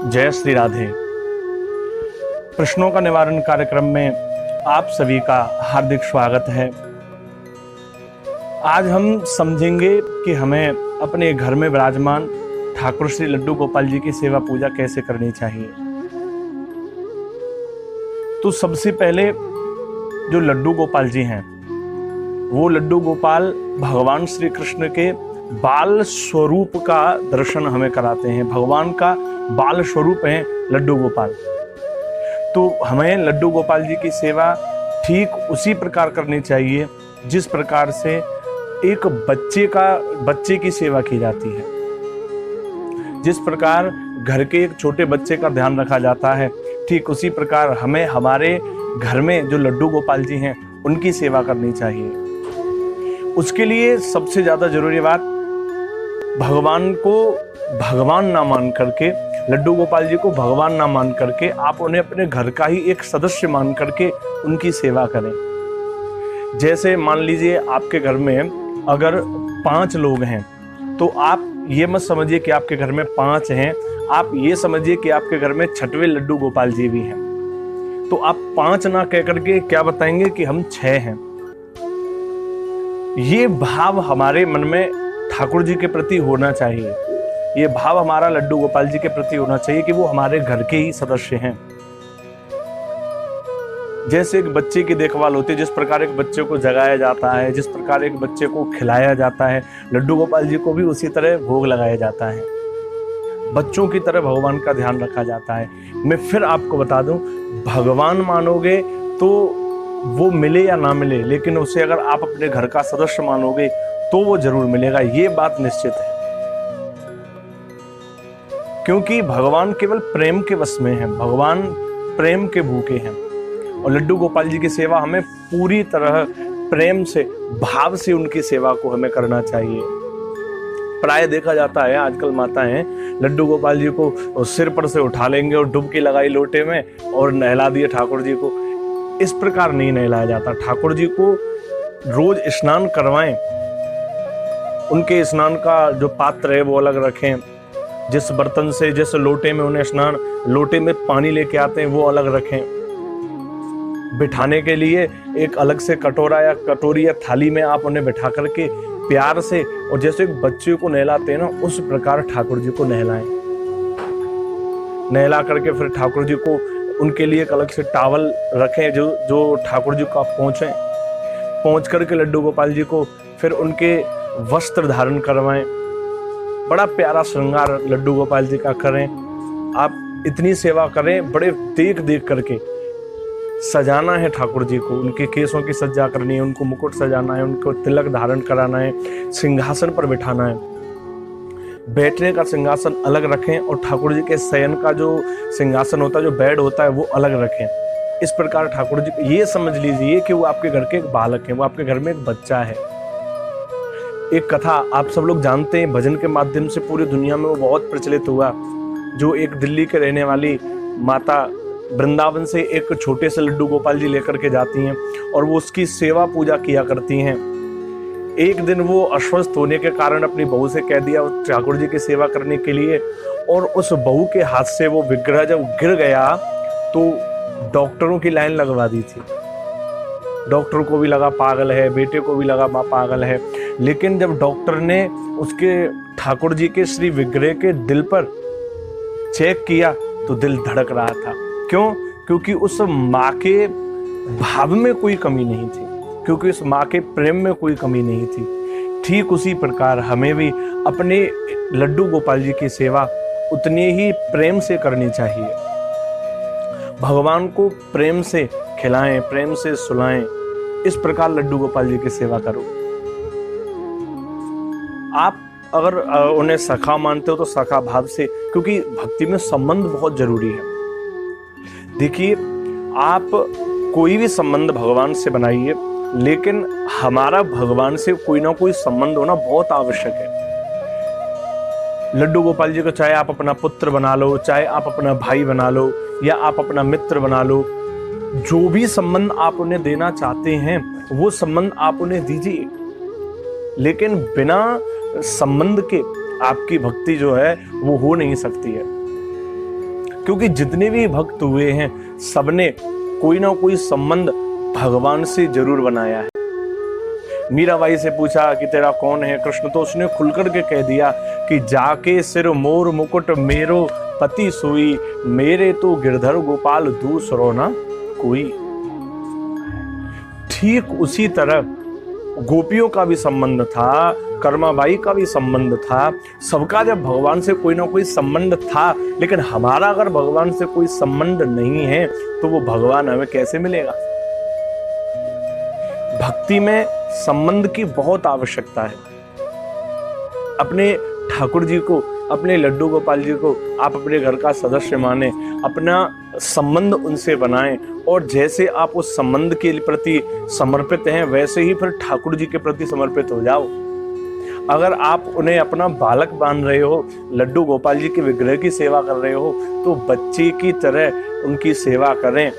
जय श्री राधे। प्रश्नों का निवारण कार्यक्रम में आप सभी का हार्दिक स्वागत है। आज हम समझेंगे कि हमें अपने घर में विराजमान ठाकुर श्री लड्डू गोपाल जी की सेवा पूजा कैसे करनी चाहिए। तो सबसे पहले जो लड्डू गोपाल जी हैं, वो लड्डू गोपाल भगवान श्री कृष्ण के बाल स्वरूप का दर्शन हमें कराते हैं। भगवान का बाल स्वरूप है लड्डू गोपाल। तो हमें लड्डू गोपाल जी की सेवा ठीक उसी प्रकार करनी चाहिए जिस प्रकार से एक बच्चे की सेवा की जाती है। जिस प्रकार घर के एक छोटे बच्चे का ध्यान रखा जाता है, ठीक उसी प्रकार हमें हमारे घर में जो लड्डू गोपाल जी हैं उनकी सेवा करनी चाहिए। उसके लिए सबसे ज्यादा जरूरी बात, भगवान को भगवान ना मान करके, लड्डू गोपाल जी को भगवान ना मान करके आप उन्हें अपने घर का ही एक सदस्य मान करके उनकी सेवा करें। जैसे मान लीजिए आपके घर में अगर 5 लोग हैं, तो आप ये मत समझिए कि आपके घर में 5 हैं, आप ये समझिए कि आपके घर में 6वें लड्डू गोपाल जी भी हैं। तो आप 5 ना कह करके क्या बताएंगे कि हम 6 हैं। ये भाव हमारे मन में ठाकुर जी के प्रति होना चाहिए। ये भाव हमारा लड्डू गोपाल जी के प्रति होना चाहिए कि वो हमारे घर के ही सदस्य हैं। जैसे एक बच्चे की देखभाल होती है, जिस प्रकार एक बच्चे को जगाया जाता है, जिस प्रकार एक बच्चे को खिलाया जाता है, लड्डू गोपाल जी को भी उसी तरह भोग लगाया जाता है। बच्चों की तरह भगवान का ध्यान रखा जाता है। मैं फिर आपको बता दूं, भगवान मानोगे तो वो मिले या ना मिले, लेकिन उसे अगर आप अपने घर का सदस्य मानोगे तो वो जरूर मिलेगा, ये बात निश्चित है। क्योंकि भगवान केवल प्रेम के वश में है, भगवान प्रेम के भूखे हैं। और लड्डू गोपाल जी की सेवा हमें पूरी तरह प्रेम से, भाव से उनकी सेवा को हमें करना चाहिए। प्राय देखा जाता है आजकल माताएं लड्डू गोपाल जी को सिर पर से उठा लेंगे और डुबकी लगाई लोटे में और नहला दिए ठाकुर जी को। इस प्रकार नहीं नहलाया जाता। ठाकुर जी को रोज स्नान करवाएं, उनके स्नान का जो पात्र है वो अलग रखें। जिस बर्तन से, जिस लोटे में उन्हें स्नान, लोटे में पानी लेके आते हैं वो अलग रखें। बिठाने के लिए एक अलग से कटोरा या कटोरी या थाली में आप उन्हें बिठा करके प्यार से, और जैसे एक बच्चे को नहलाते हैं ना, उस प्रकार ठाकुर जी को नहलाएं। नहला करके फिर ठाकुर जी को उनके लिए एक अलग से टावल रखें जो ठाकुर जी को आप पहुँच करके लड्डू गोपाल जी को फिर उनके वस्त्र धारण करवाएं। बड़ा प्यारा श्रृंगार लड्डू गोपाल जी का करें। आप इतनी सेवा करें, बड़े देख करके सजाना है ठाकुर जी को। उनके केसों की सज्जा करनी है, उनको मुकुट सजाना है, उनको तिलक धारण कराना है, सिंहासन पर बिठाना है। बैठने का सिंहासन अलग रखें और ठाकुर जी के शयन का जो सिंहासन होता है, जो बेड होता है, वो अलग रखें। इस प्रकार ठाकुर जी, ये समझ लीजिए कि वो आपके घर के एक बालक है, वो आपके घर में एक बच्चा है। एक कथा आप सब लोग जानते हैं, भजन के माध्यम से पूरी दुनिया में वो बहुत प्रचलित हुआ। जो एक दिल्ली के रहने वाली माता वृंदावन से एक छोटे से लड्डू गोपाल जी लेकर के जाती हैं और वो उसकी सेवा पूजा किया करती हैं। एक दिन वो अस्वस्थ होने के कारण अपनी बहू से कह दिया ठाकुर जी की सेवा करने के लिए, और उस बहू के हाथ से वो विग्रह जब गिर गया तो डॉक्टरों की लाइन लगवा दी थी। डॉक्टर को भी लगा पागल है, बेटे को भी लगा पागल है। लेकिन जब डॉक्टर ने उसके ठाकुर जी के श्री विग्रह के दिल पर चेक किया तो दिल धड़क रहा था। क्यों? क्योंकि उस माँ के भाव में कोई कमी नहीं थी, क्योंकि उस माँ के प्रेम में कोई कमी नहीं थी। ठीक उसी प्रकार हमें भी अपने लड्डू गोपाल जी की सेवा उतनी ही प्रेम से करनी चाहिए। भगवान को प्रेम से खिलाएं, प्रेम से सुलाएं। इस प्रकार लड्डू गोपाल जी की सेवा करो। आप अगर उन्हें सखा मानते हो तो सखा भाव से, क्योंकि भक्ति में संबंध बहुत जरूरी है। देखिए, आप कोई भी संबंध भगवान से बनाइए, लेकिन हमारा भगवान से कोई ना कोई संबंध होना बहुत आवश्यक है। लड्डू गोपाल जी को चाहे आप अपना पुत्र बना लो, चाहे आप अपना भाई बना लो, या आप अपना मित्र बना लो, जो भी संबंध आप उन्हें देना चाहते हैं वो संबंध आप उन्हें दीजिए। लेकिन बिना संबंध के आपकी भक्ति जो है वो हो नहीं सकती है। क्योंकि जितने भी भक्त हुए हैं सबने कोई ना कोई संबंध भगवान से जरूर बनाया है। मीराबाई से पूछा कि तेरा कौन है कृष्ण, तो उसने खुलकर के कह दिया कि जाके सिर मोर मुकुट मेरो पति सोई, मेरे तो गिरधर गोपाल दूसरो ना कोई। ठीक उसी तरह गोपियों का भी संबंध था, कर्माबाई का भी संबंध था, सबका जब भगवान से कोई ना कोई संबंध था, लेकिन हमारा अगर भगवान से कोई संबंध नहीं है तो वो भगवान हमें कैसे मिलेगा। भक्ति में संबंध की बहुत आवश्यकता है। अपने ठाकुर जी को, अपने लड्डू गोपाल जी को आप अपने घर का सदस्य माने, अपना संबंध उनसे बनाएं, और जैसे आप उस संबंध के प्रति समर्पित हैं वैसे ही फिर ठाकुर जी के प्रति समर्पित हो जाओ। अगर आप उन्हें अपना बालक मान रहे हो, लड्डू गोपाल जी के विग्रह की सेवा कर रहे हो, तो बच्चे की तरह उनकी सेवा करें।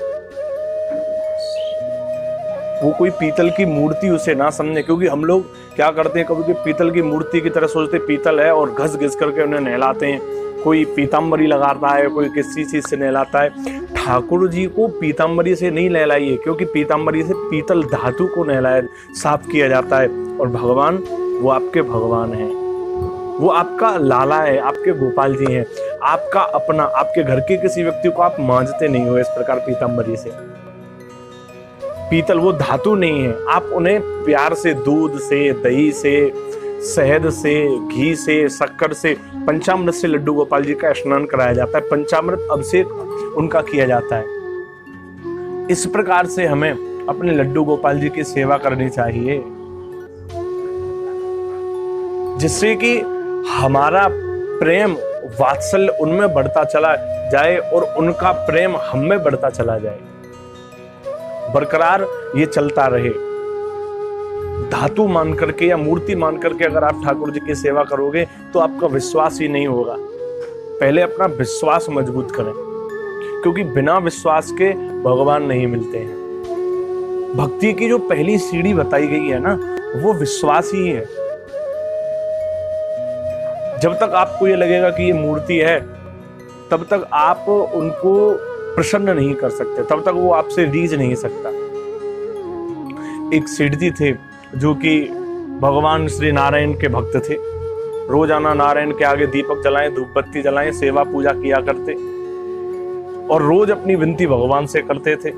वो कोई पीतल की मूर्ति उसे ना समझे, क्योंकि हम लोग क्या करते हैं, कभी पीतल की मूर्ति की तरह सोचते पीतल है और घस घिस करके उन्हें नहलाते हैं। कोई पीताम्बरी लगाता है, कोई किसी चीज से नहलाता है। ठाकुर जी को पीताम्बरी से नहीं नहलाइए, क्योंकि पीताम्बरी से पीतल धातु को नहलाया साफ किया जाता है। और भगवान वो आपके भगवान हैं, वो आपका लाला है, आपके गोपाल जी हैं, आपका अपना। आपके घर के किसी व्यक्ति को आप मांझते नहीं हो इस प्रकार पीताम्बरी से। पीतल वो धातु नहीं है, आप उन्हें प्यार से दूध से, दही से, शहद से, घी से, शक्कर से, पंचामृत से लड्डू गोपाल जी का स्नान कराया जाता है, पंचामृत अभिषेक उनका किया जाता है। इस प्रकार से हमें अपने लड्डू गोपाल जी की सेवा करनी चाहिए, जिससे कि हमारा प्रेम वात्सल्य उनमें बढ़ता चला जाए और उनका प्रेम हम में बढ़ता चला जाए, बरकरार ये चलता रहे। धातु मान करके या मूर्ति मान करके अगर आप ठाकुर जी की सेवा करोगे तो आपका विश्वास ही नहीं होगा। पहले अपना विश्वास मजबूत करें, क्योंकि बिना विश्वास के भगवान नहीं मिलते हैं। भक्ति की जो पहली सीढ़ी बताई गई है ना, वो विश्वास ही है। जब तक आपको ये लगेगा कि ये मूर्ति है, तब तक आप उनको प्रसन्न नहीं कर सकते, तब तक वो आपसे रीझ नहीं सकता। एक सेठ जी थे जो कि भगवान श्री नारायण के भक्त थे। रोजाना नारायण के आगे दीपक जलाएं, धूप बत्ती जलाएं, सेवा पूजा किया करते और रोज अपनी विनती भगवान से करते थे।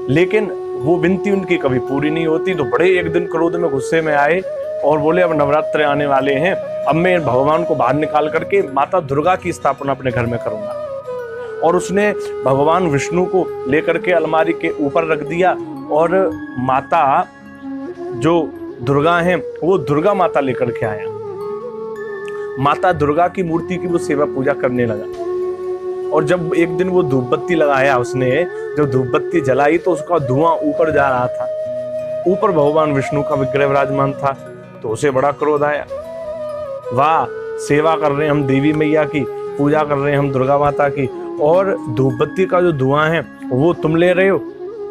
लेकिन वो विनती उनकी कभी पूरी नहीं होती, तो बड़े एक दिन क्रोध में, गुस्से में आए और बोले अब नवरात्र आने वाले हैं, अब मैं भगवान को बाहर निकाल करके माता दुर्गा की स्थापना अपने घर में करूंगा। और उसने भगवान विष्णु को लेकर के अलमारी के ऊपर रख दिया और माता जो दुर्गा हैं वो दुर्गा माता लेकर के आया। माता दुर्गा की मूर्ति की वो सेवा पूजा करने लगा। और जब एक दिन वो धूप बत्ती लगाया, उसने जब धूप बत्ती जलाई तो उसका धुआं ऊपर जा रहा था, ऊपर भगवान विष्णु का विग्रह विराजमान था, तो उसे बड़ा क्रोध आया। वाह, सेवा कर रहे हैं हम देवी मैया की, पूजा कर रहे हैं हम दुर्गा माता की, और धूप बत्ती का जो धुआं है वो तुम ले रहे हो।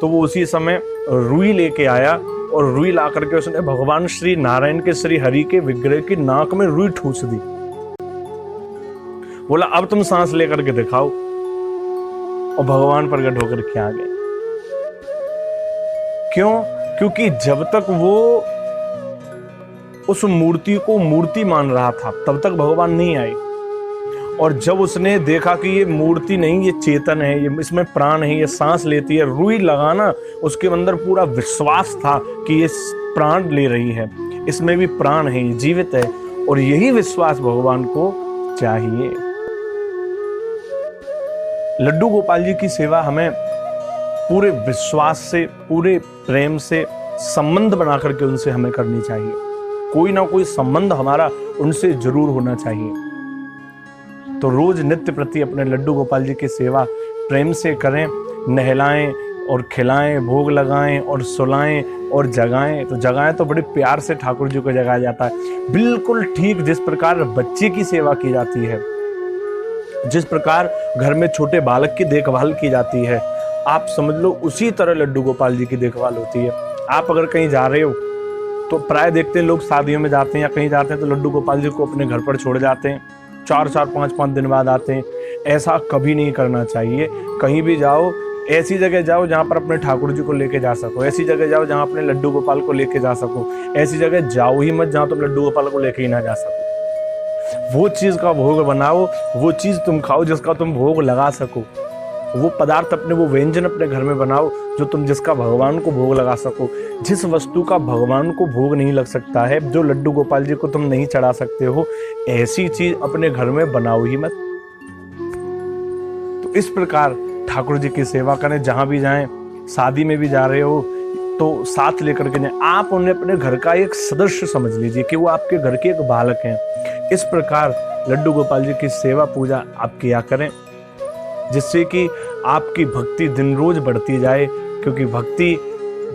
तो वो उसी समय रुई लेके आया और रुई ला करके उसने भगवान श्री नारायण के, श्री हरि के विग्रह की नाक में रुई ठूस दी। बोला अब तुम सांस लेकर के दिखाओ, और भगवान प्रकट होकर के आ गए। क्यों? क्योंकि जब तक वो उस मूर्ति को मूर्ति मान रहा था तब तक भगवान नहीं आए। और जब उसने देखा कि ये मूर्ति नहीं, ये चेतन है, ये इसमें प्राण है, ये सांस लेती है, रुई लगाना उसके अंदर पूरा विश्वास था कि ये प्राण ले रही है, इसमें भी प्राण है, ये जीवित है। और यही विश्वास भगवान को चाहिए। लड्डू गोपाल जी की सेवा हमें पूरे विश्वास से, पूरे प्रेम से संबंध बना करके उनसे हमें करनी चाहिए। कोई ना कोई संबंध हमारा उनसे जरूर होना चाहिए। तो रोज नित्य प्रति अपने लड्डू गोपाल जी की सेवा प्रेम से करें, नहलाएं और खिलाएं, भोग लगाएं और सुलाएं और जगाएं। तो जगाएं तो बड़े प्यार से ठाकुर जी को जगाया जाता है, बिल्कुल ठीक जिस प्रकार बच्चे की सेवा की जाती है, जिस प्रकार घर में छोटे बालक की देखभाल की जाती है, आप समझ लो उसी तरह लड्डू गोपाल जी की देखभाल होती है। आप अगर कहीं जा रहे हो तो प्राय देखते हैं लोग शादियों में जाते हैं या कहीं जाते हैं तो लड्डू गोपाल जी को अपने घर पर छोड़ जाते हैं, 4-4, 5-5 दिन बाद आते हैं। ऐसा कभी नहीं करना चाहिए। कहीं भी जाओ, ऐसी जगह जाओ जहाँ पर अपने ठाकुर जी को लेके जा सको, ऐसी जगह जाओ जहाँ अपने लड्डू गोपाल को लेके जा सको, ऐसी जगह जाओ ही मत जहाँ तुम लड्डू गोपाल को लेके ही ना जा सको। वो चीज़ का भोग बनाओ, वो चीज़ तुम खाओ जिसका तुम भोग लगा सको, वो पदार्थ अपने, वो व्यंजन अपने घर में बनाओ जो तुम, जिसका भगवान को भोग लगा सको। जिस वस्तु का भगवान को भोग नहीं लग सकता है, जो लड्डू गोपाल जी को तुम नहीं चढ़ा सकते हो, ऐसी चीज अपने घर में बनाओ ही मत। तो इस प्रकार ठाकुर जी की सेवा करें। जहां भी जाएं, शादी में भी जा रहे हो तो साथ लेकर के जाएं। आप उन्हें अपने घर का एक सदस्य समझ लीजिए कि वो आपके घर के एक बालक हैं। इस प्रकार लड्डू गोपाल जी की सेवा पूजा आप किया करें, जिससे कि आपकी भक्ति दिन रोज बढ़ती जाए, क्योंकि भक्ति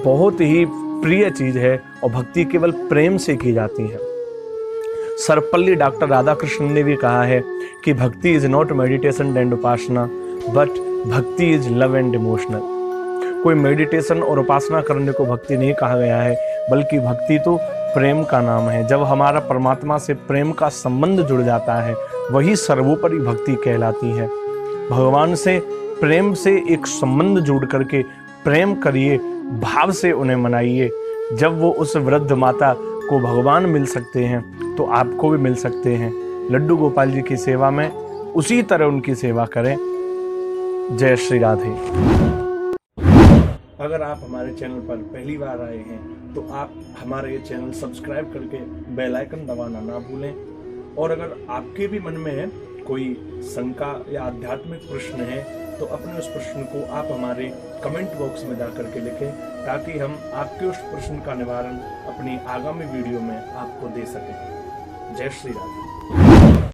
बहुत ही प्रिय चीज है और भक्ति केवल प्रेम से की जाती है। सर्वपल्ली डॉक्टर राधाकृष्ण ने भी कहा है कि भक्ति is not meditation and Upasana, but भक्ति इज लव एंड इमोशनल। कोई मेडिटेशन और उपासना करने को भक्ति नहीं कहा गया है, बल्कि भक्ति तो प्रेम का नाम है। जब हमारा परमात्मा से प्रेम का संबंध जुड़ जाता है, वही सर्वोपरि भक्ति कहलाती है। भगवान से प्रेम से एक संबंध जोड़ करके प्रेम करिए, भाव से उन्हें मनाइए। जब वो उस वृद्ध माता को भगवान मिल सकते हैं तो आपको भी मिल सकते हैं। लड्डू गोपाल जी की सेवा में उसी तरह उनकी सेवा करें। जय श्री राधे। अगर आप हमारे चैनल पर पहली बार आए हैं तो आप हमारा ये चैनल सब्सक्राइब करके बेल आइकन दबाना ना भूलें। और अगर आपके भी मन में कोई शंका या आध्यात्मिक प्रश्न है तो अपने उस प्रश्न को आप हमारे कमेंट बॉक्स में जाकर के लिखें, ताकि हम आपके उस प्रश्न का निवारण अपनी आगामी वीडियो में आपको दे सकें। जय श्री राधे।